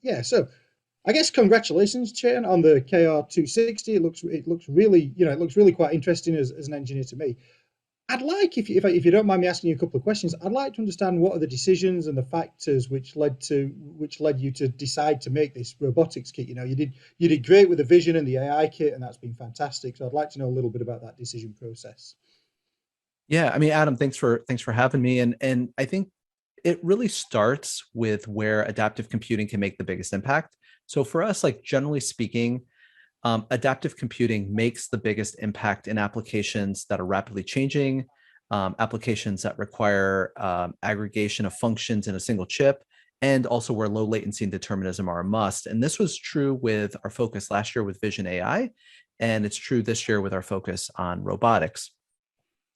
Yeah, so I guess congratulations, Chain, on the KR260. It looks really, it looks really quite interesting as an engineer to me. I'd like, if you don't mind me asking you a couple of questions, I'd like to understand what are the decisions and the factors which led you to decide to make this robotics kit. You did great with the vision and the AI kit, and that's been fantastic. So I'd like to know a little bit about that decision process. Yeah, I mean, Adam, thanks for having me. And I think it really starts with where adaptive computing can make the biggest impact. So for us, like generally speaking, adaptive computing makes the biggest impact in applications that are rapidly changing, applications that require aggregation of functions in a single chip, and also where low latency and determinism are a must. And this was true with our focus last year with Vision AI, and it's true this year with our focus on robotics.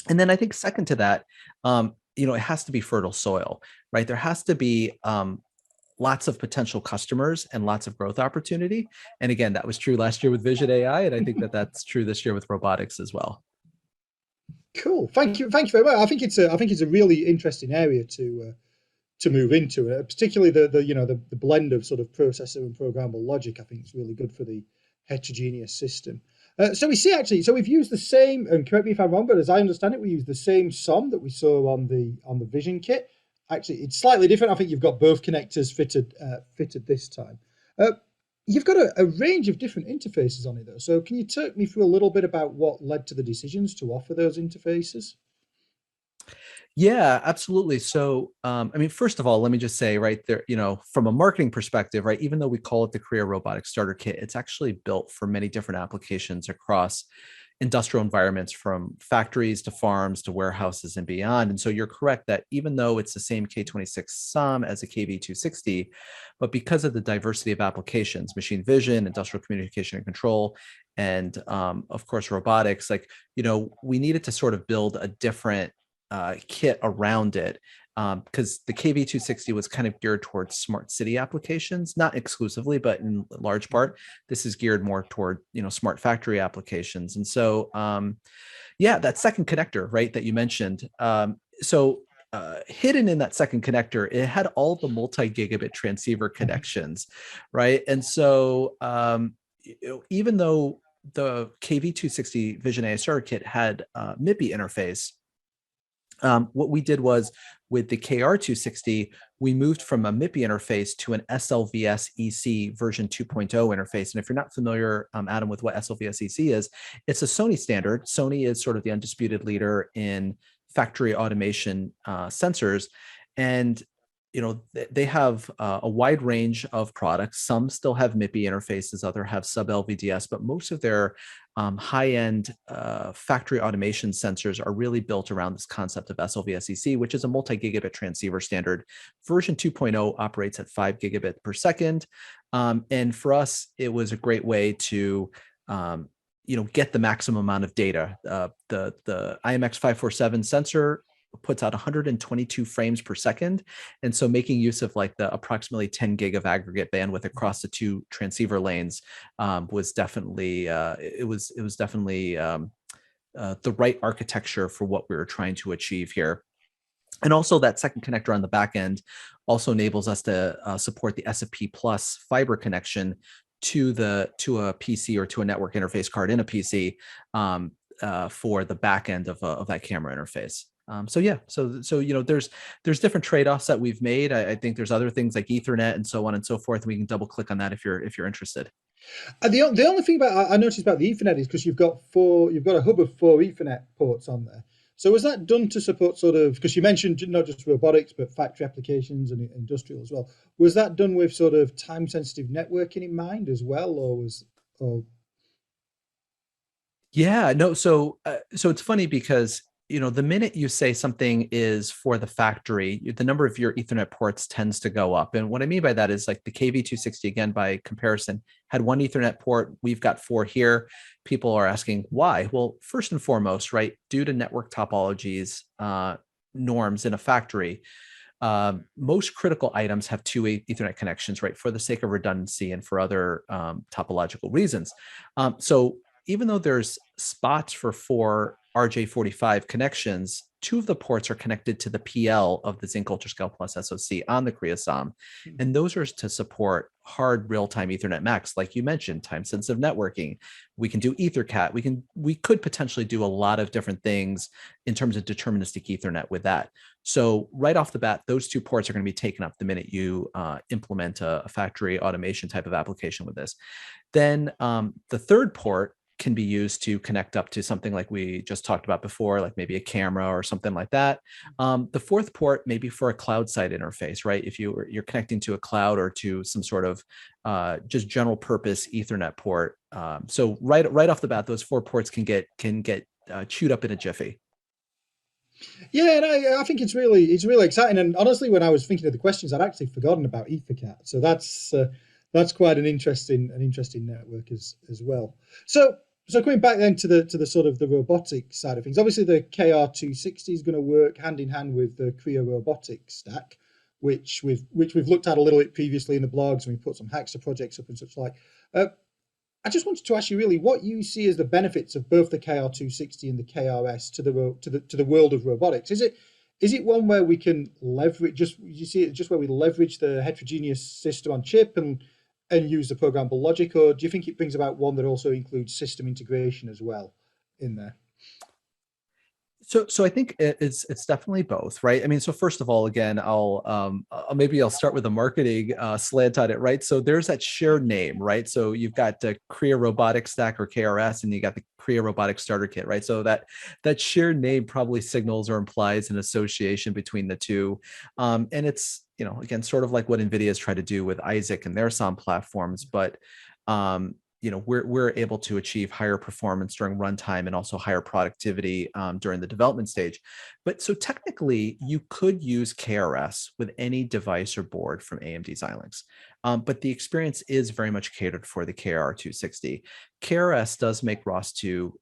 And then I think second to that, it has to be fertile soil, right? There has to be lots of potential customers and lots of growth opportunity. And again, that was true last year with Vision AI, and I think that that's true this year with robotics as well. Cool. Thank you very much. I think it's a really interesting area to move into, particularly the blend of sort of processor and programmable logic. I think it's really good for the heterogeneous system. So we see actually, so we've used the same, and correct me if I'm wrong, but as I understand it, we use the same SOM that we saw on the Vision kit. Actually, it's slightly different. I think you've got both connectors fitted this time. Uh, you've got a range of different interfaces on it though. So can you talk me through a little bit about what led to the decisions to offer those interfaces? Yeah, absolutely. So, I mean, first of all, let me just say right there, from a marketing perspective, right, even though we call it the Kria Robotic Starter Kit, it's actually built for many different applications across industrial environments from factories to farms to warehouses and beyond. And so you're correct that even though it's the same K26 SOM as a KV260, but because of the diversity of applications, machine vision, industrial communication and control, and of course, robotics, like, we needed to sort of build a different kit around it because the KV260 was kind of geared towards smart city applications, not exclusively, but in large part, this is geared more toward smart factory applications. And so, yeah, that second connector, right, that you mentioned. Hidden in that second connector, it had all the multi-gigabit transceiver connections, right? And so, even though the KV260 Vision AI Starter Kit had MIPI interface, what we did was with the KR260, we moved from a MIPI interface to an SLVS EC version 2.0 interface. And if you're not familiar, Adam, with what SLVS EC is, it's a Sony standard. Sony is sort of the undisputed leader in factory automation sensors. And they have a wide range of products. Some still have MIPI interfaces, other have sub LVDS, but most of their high-end factory automation sensors are really built around this concept of SLVSEC, which is a multi-gigabit transceiver standard. Version 2.0 operates at 5 gigabit per second. And for us, it was a great way to get the maximum amount of data. The IMX547 sensor puts out 122 frames per second. And so making use of like the approximately 10 gig of aggregate bandwidth across the two transceiver lanes was definitely, the right architecture for what we were trying to achieve here. And also that second connector on the back end also enables us to support the SFP plus fiber connection to a PC or to a network interface card in a PC for the back end of that camera interface. There's different trade-offs that we've made. I think there's other things like Ethernet and so on and so forth. And we can double click on that if you're interested. The only thing about I noticed about the Ethernet is because you've got a hub of four Ethernet ports on there. So was that done to support sort of, because you mentioned not just robotics but factory applications and industrial as well? Was that done with sort of time sensitive networking in mind as well, or Yeah, no. So it's funny because the minute you say something is for the factory, the number of your Ethernet ports tends to go up. And what I mean by that is like the KV260, again, by comparison, had one Ethernet port. We've got four here. People are asking why. Well, first and foremost, right, due to network topologies, norms in a factory, most critical items have two Ethernet connections, right, for the sake of redundancy and for other topological reasons. So even though there's spots for four RJ45 connections, two of the ports are connected to the PL of the Zinc UltraScale Plus SoC on the Kria SOM. And those are to support hard real-time Ethernet MACs, like you mentioned, time-sensitive networking. We can do EtherCAT. We could potentially do a lot of different things in terms of deterministic Ethernet with that. So right off the bat, those two ports are going to be taken up the minute you implement a factory automation type of application with this. Then the third port can be used to connect up to something like we just talked about before, like maybe a camera or something like that. The fourth port may be for a cloud side interface, right? If you're connecting to a cloud or to some sort of just general purpose Ethernet port. So right off the bat, those four ports can get chewed up in a jiffy. Yeah, and I think it's really exciting. And honestly, when I was thinking of the questions, I'd actually forgotten about EtherCAT. So that's quite an interesting network as well. So coming back then to the sort of the robotic side of things, obviously the KR260 is going to work hand in hand with the Kria robotic stack, which we've looked at a little bit previously in the blogs, and we put some Hackster projects up and such like. I just wanted to ask you really what you see as the benefits of both the KR260 and the KRS to the world of robotics. Is it one where we can leverage you see it just where we leverage the heterogeneous system on chip and use the programmable logic, or do you think it brings about one that also includes system integration as well in there? So I think it's definitely both, right? I mean, so first of all, again, maybe I'll start with the marketing slant on it, right? So there's that shared name, right? So you've got the Kria Robotic Stack or KRS, and you got the Kria Robotic Starter Kit, right? So that shared name probably signals or implies an association between the two, and it's again sort of like what NVIDIA has tried to do with Isaac and their SOM platforms, but we're able to achieve higher performance during runtime and also higher productivity during the development stage. But so technically, you could use KRS with any device or board from AMD Xilinx. But the experience is very much catered for the KR260. KRS does make ROS2,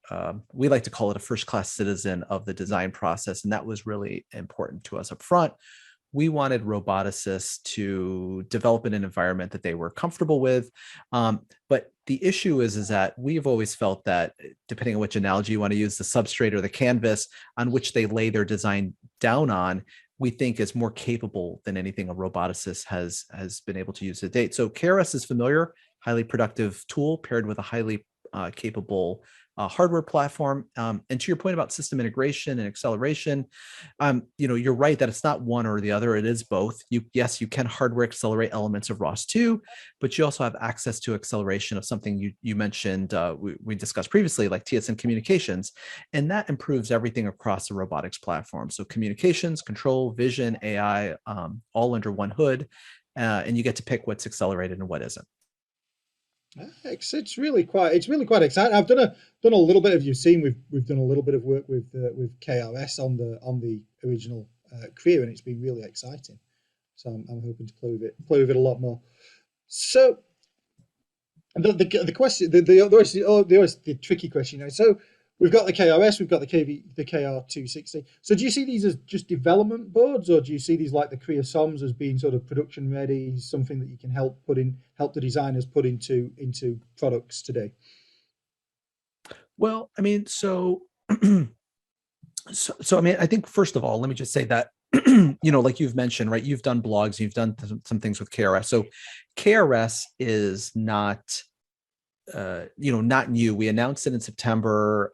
we like to call it a first-class citizen of the design process, and that was really important to us up front. We wanted roboticists to develop in an environment that they were comfortable with. But the issue is that we've always felt that, depending on which analogy you want to use, the substrate or the canvas on which they lay their design down on, we think is more capable than anything a roboticist has been able to use to date. So KRS is familiar, highly productive tool paired with a highly capable hardware platform. And to your point about system integration and acceleration, you're right that it's not one or the other. It is both. Yes, you can hardware accelerate elements of ROS2, but you also have access to acceleration of something you mentioned, we discussed previously, like TSN communications, and that improves everything across the robotics platform. So communications, control, vision, AI, all under one hood, and you get to pick what's accelerated and what isn't. It's really quite exciting. I've done a little bit of, you've seen we've done a little bit of work with KRS on the original Kria, and it's been really exciting. So I'm hoping to play with it a lot more. So the question, the tricky question, so we've got the KRS, we've got the KR260. So do you see these as just development boards, or do you see these like the Kria SOMs as being sort of production ready, something that you can help the designers put into products today? Well, I mean, so I mean, I think first of all, let me just say that like you've mentioned, right? You've done blogs, you've done some things with KRS. So KRS is not not new. We announced it in September.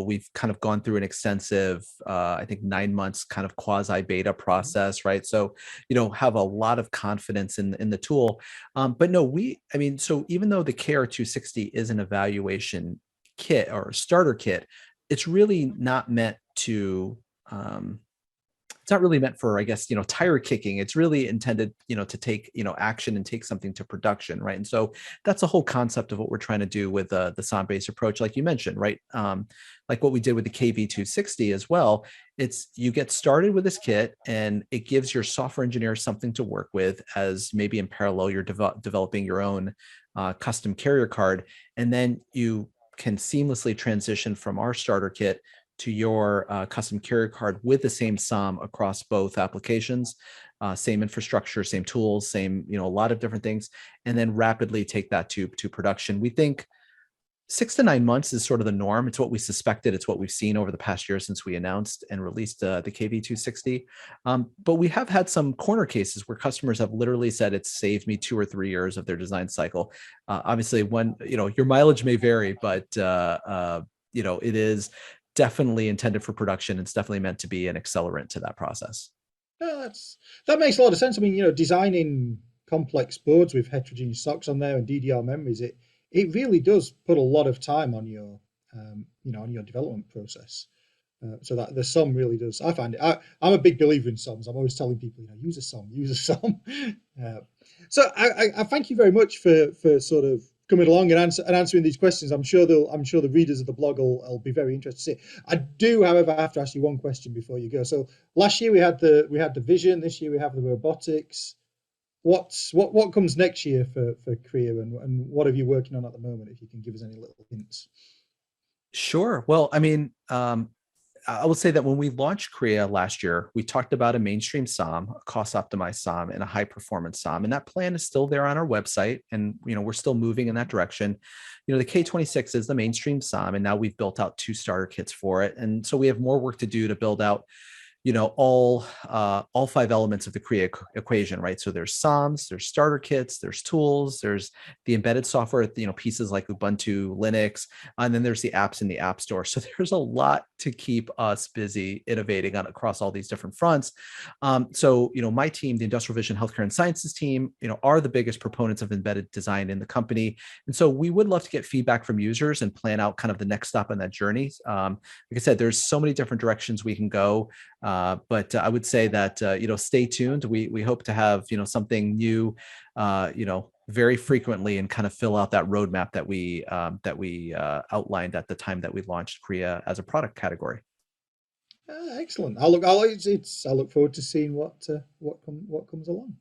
We've kind of gone through an extensive, I think 9 months kind of quasi beta process, right? So, have a lot of confidence in the tool. But no, so even though the KR260 is an evaluation kit or starter kit, it's really not meant to, it's not really meant for, I guess, tire kicking. It's really intended, to take, action and take something to production, right? And so that's the whole concept of what we're trying to do with the SOM-based approach, like you mentioned, right? Like what we did with the KV260 as well. It's you get started with this kit, and it gives your software engineers something to work with as maybe in parallel you're developing your own custom carrier card, and then you can seamlessly transition from our starter kit to your custom carrier card with the same SOM across both applications, same infrastructure, same tools, same, a lot of different things, and then rapidly take that to production. We think 6 to 9 months is sort of the norm. It's what we suspected. It's what we've seen over the past year since we announced and released the KV260. But we have had some corner cases where customers have literally said it's saved me 2 or 3 years of their design cycle. Obviously, when your mileage may vary, but it is definitely intended for production. It's definitely meant to be an accelerant to that process. Yeah, that makes a lot of sense. I mean, designing complex boards with heterogeneous socks on there and DDR memories, it really does put a lot of time on your on your development process. So that the SOM really does. I find it. I'm a big believer in SOMs. I'm always telling people, use a SOM, use a SOM. So I thank you very much for sort of coming along and answering these questions. I'm sure the readers of the blog will be very interested to see. I do, however, have to ask you one question before you go. So last year we had the vision. This year we have the robotics. What comes next year for Kria, and what are you working on at the moment? If you can give us any little hints. Sure. Well, I mean, I would say that when we launched Kria last year, we talked about a mainstream SOM, a cost optimized SOM, and a high performance SOM. And that plan is still there on our website. And, we're still moving in that direction. The K26 is the mainstream SOM, and now we've built out 2 starter kits for it. And so we have more work to do to build out all 5 elements of the Kria equation, right? So there's SOMs, there's starter kits, there's tools, there's the embedded software, pieces like Ubuntu, Linux, and then there's the apps in the App Store. So there's a lot to keep us busy innovating on across all these different fronts. So my team, the Industrial Vision Healthcare and Sciences team, are the biggest proponents of embedded design in the company, and so we would love to get feedback from users and plan out kind of the next stop on that journey. Like I said, there's so many different directions we can go. But I would say that stay tuned. We hope to have something new, very frequently, and kind of fill out that roadmap that we outlined at the time that we launched Kria as a product category. Excellent. I look forward to seeing what comes along.